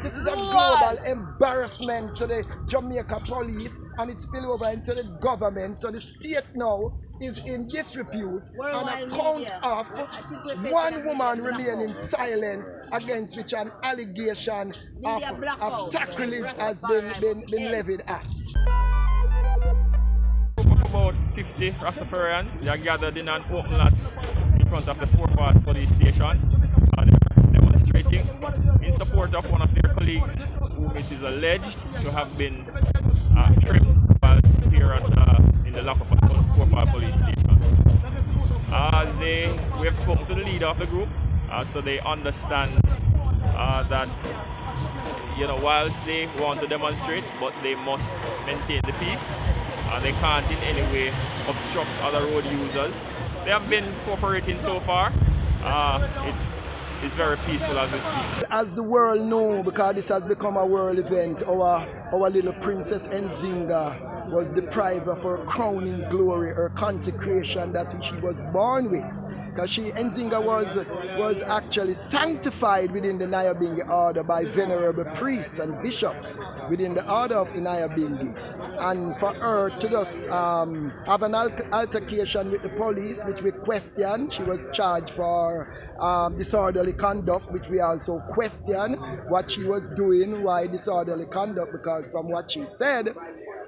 This is a global embarrassment to the Jamaica police, and it spill over into the government. So the state now is in disrepute on account of one woman remaining silent against which an allegation of sacrilege has been levied at. About 50 Rastafarians, they are gathered in an open lot in front of the Four Parts police station, and they are demonstrating in support of one of their colleagues whom it is alleged to have been trimmed whilst here in the lockup at the Four Parts police station. We have spoken to the leader of the group, so they understand that whilst they want to demonstrate, but they must maintain the peace. They can't in any way obstruct other road users. They have been cooperating so far. It is very peaceful as we speak. As the world knows, because this has become a world event, our little princess Nzinga was deprived of her crowning glory, her consecration that she was born with. Because Nzinga was actually sanctified within the Nyabingi order by venerable priests and bishops within the order of the Nyabingi. And for her to just have an altercation with the police, which we questioned. She was charged for disorderly conduct, which we also questioned what she was doing, why disorderly conduct, because from what she said,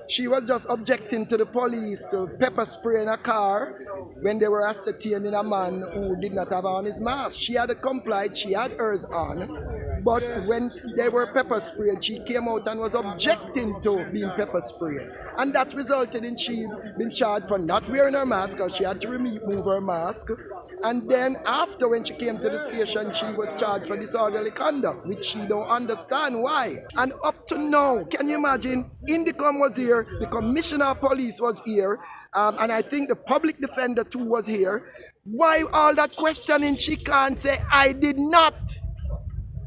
she was just objecting to the police pepper spray in a car when they were ascertaining a man who did not have on his mask. She had complied, she had hers on, but when they were pepper sprayed, she came out and was objecting to being pepper sprayed. And that resulted in she being charged for not wearing her mask, because she had to remove her mask. And then after, when she came to the station, she was charged for disorderly conduct, which she don't understand why. And up to now, can you imagine, Indicom was here, the commissioner of police was here, and I think the public defender too was here. Why all that questioning? She can't say, I did not.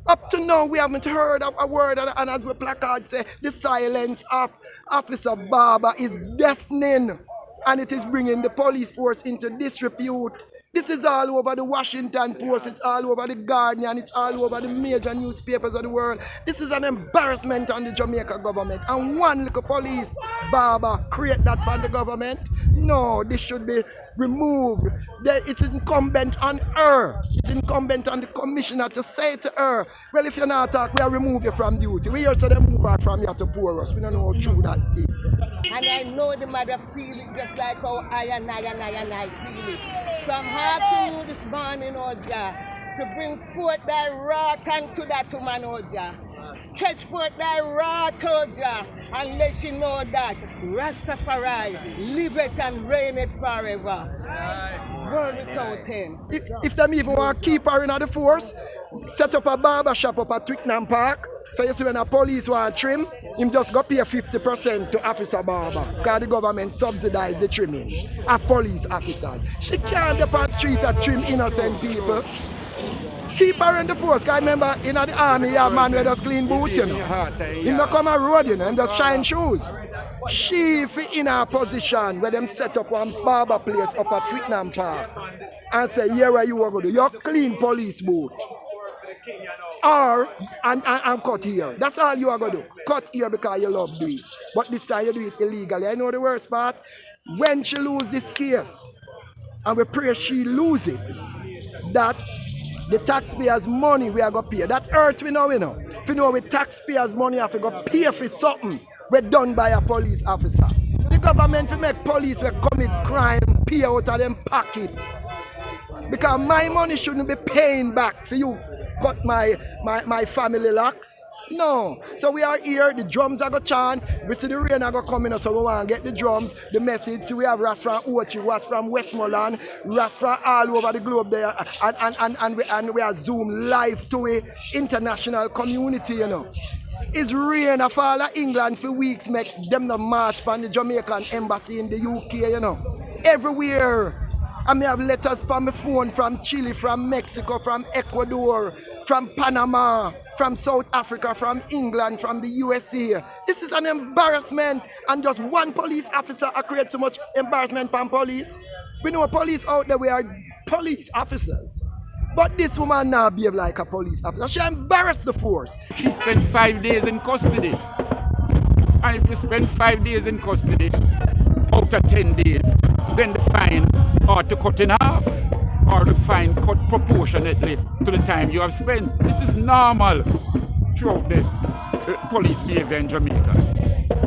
Up to now, we haven't heard of a word, and as the placard say, the silence of Officer Barber is deafening, and it is bringing the police force into disrepute. This is all over the Washington Post, it's all over the Guardian, it's all over the major newspapers of the world. This is an embarrassment on the Jamaica government. And one little police barber create that for the government? No, this should be removed. It's incumbent on her. It's incumbent on the commissioner to say to her, well, if you're not talking, we'll remove you from duty. We also then move her from here to pour us. We don't know how true that is. And I know the mother feel it just like how I feel it. So I'm asking you this morning, Oja, to bring forth thy wrath unto that woman, Oja. Stretch forth thy wrath, Oja, and let she know that Rastafari liveth and reigneth forever. World without end. If them even want to keep her in the force, set up a barber shop up at Twickenham Park. So you see when a police want to trim, him just go pay 50% to Officer Barber, because the government subsidize the trimming of police officers. She can't go on the street and trim innocent people. Keep her in the force, because I remember in the army, you have a man with just clean boots, you know. Him not come on road, you know, him just shine shoes. She in her position where them set up one barber place up at Twickenham Park and say, here where you are going to do, your clean police boot. Or, and cut here. That's all you are going to do. Cut here because you love do it. But this time you do it illegally. I know the worst part. When she lose this case, and we pray she lose it, that the taxpayers' money we are going to pay. That hurt we know, If you know with taxpayers' money, have to go pay for something we're done by a police officer. The government will make police we commit crime, pay out of them pocket. Because my money shouldn't be paying back for you cut my family locks. No. So we are here, the drums are going to chant, we see the rain are going to come in, so we want to get the drums, the message. So we have Ras from Ochi, Ras from Westmoreland, Ras from all over the globe there, and we are Zoom live to a international community, It's rain of all of England for weeks, make them the march from the Jamaican embassy in the UK, Everywhere. I may have letters from my phone from Chile, from Mexico, from Ecuador, from Panama, from South Africa, from England, from the USA. This is an embarrassment, and just one police officer creates so much embarrassment from police. We know police out there, we are police officers. But this woman now behave like a police officer. She embarrassed the force. She spent 5 days in custody. And if you spend 5 days in custody, out of 10 days, then the fine ought to cut in half, or the fine cut proportionately to the time you have spent. This is normal throughout the police behavior in Jamaica.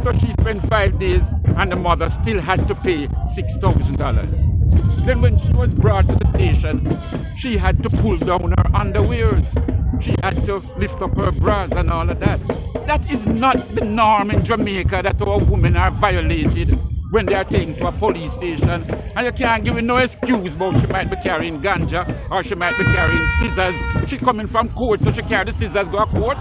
So she spent 5 days and the mother still had to pay $6,000. Then when she was brought to the station, she had to pull down her underwears. She had to lift up her bras and all of that. That is not the norm in Jamaica, that our women are violated when they are taken to a police station. And you can't give her no excuse about she might be carrying ganja or she might be carrying scissors. She coming from court, so she carry the scissors go to court.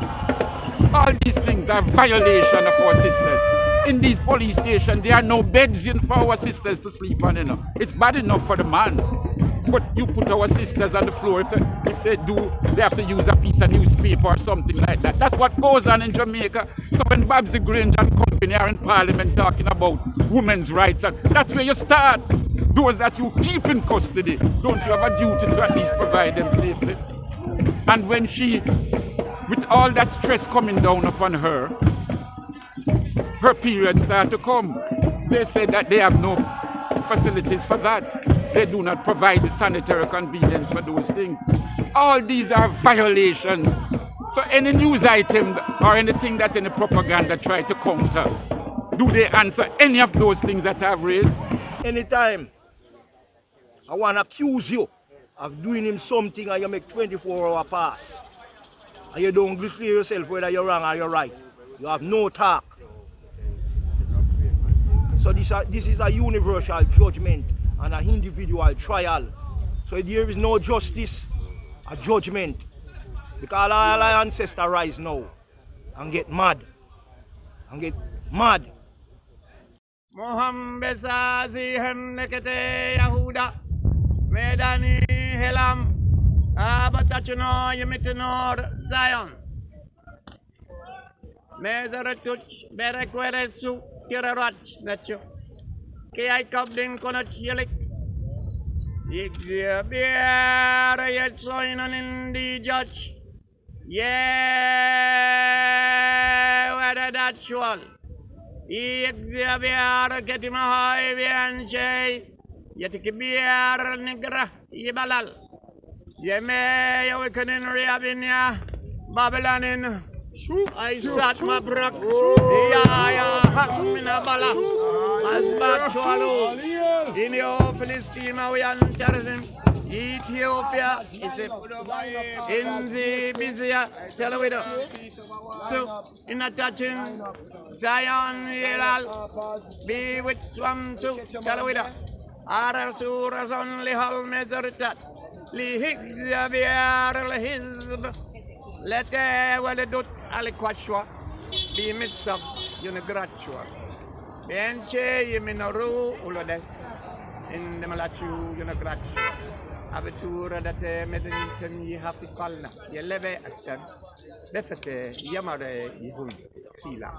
All these things are violation of our sisters. In these police stations, there are no beds in for our sisters to sleep on. You know. It's bad enough for the man. But you put our sisters on the floor, if they do, they have to use a piece of newspaper or something like that. That's what goes on in Jamaica. So when Babsy Grange and company are in Parliament talking about women's rights, and that's where you start. Those that you keep in custody, don't you have a duty to at least provide them safely? And when she, with all that stress coming down upon her periods start to come. They say that they have no facilities for that. They do not provide the sanitary convenience for those things. All these are violations. So any news item or anything that any propaganda try to counter, do they answer any of those things that I've raised? Anytime I want to accuse you of doing him something and you make 24-hour pass, and you don't clear yourself whether you're wrong or you're right, you have no talk. So this is a universal judgment and an individual trial. So there is no justice, a judgment. Because all our ancestors rise now and get mad. Muhammad Sazihem Nekete Yahuda Medani Helam Abatachuno Yemitinor Zion Mezaratuch Berekweresu Kirarach Nacho Kiai Kabdin Konach Yelik Yigzia Biara Yetsoinan in the judge. Yeah, whether that's one. Xavier Ketimahai Vianche, Yetikibiar Nigra, Yibalal. Yeme, Awakening Riabinia, Babylonin. I sat my brook. Yeah, Minabala. As back to Alu. In your Philistine, we are terrorism. Ethiopia is in the busier television. So, in attaching Zion Yelal, be with one to television. Arasuras only hall measuritat. Lihig Xavier his. Let well do aliquachua be midst of unigratua. Benche Yeminoru Ulodes in the Malachu unigratua. Abitura that Medinton ye have to call ye leve a step. Defete Yamare Yihul Sila.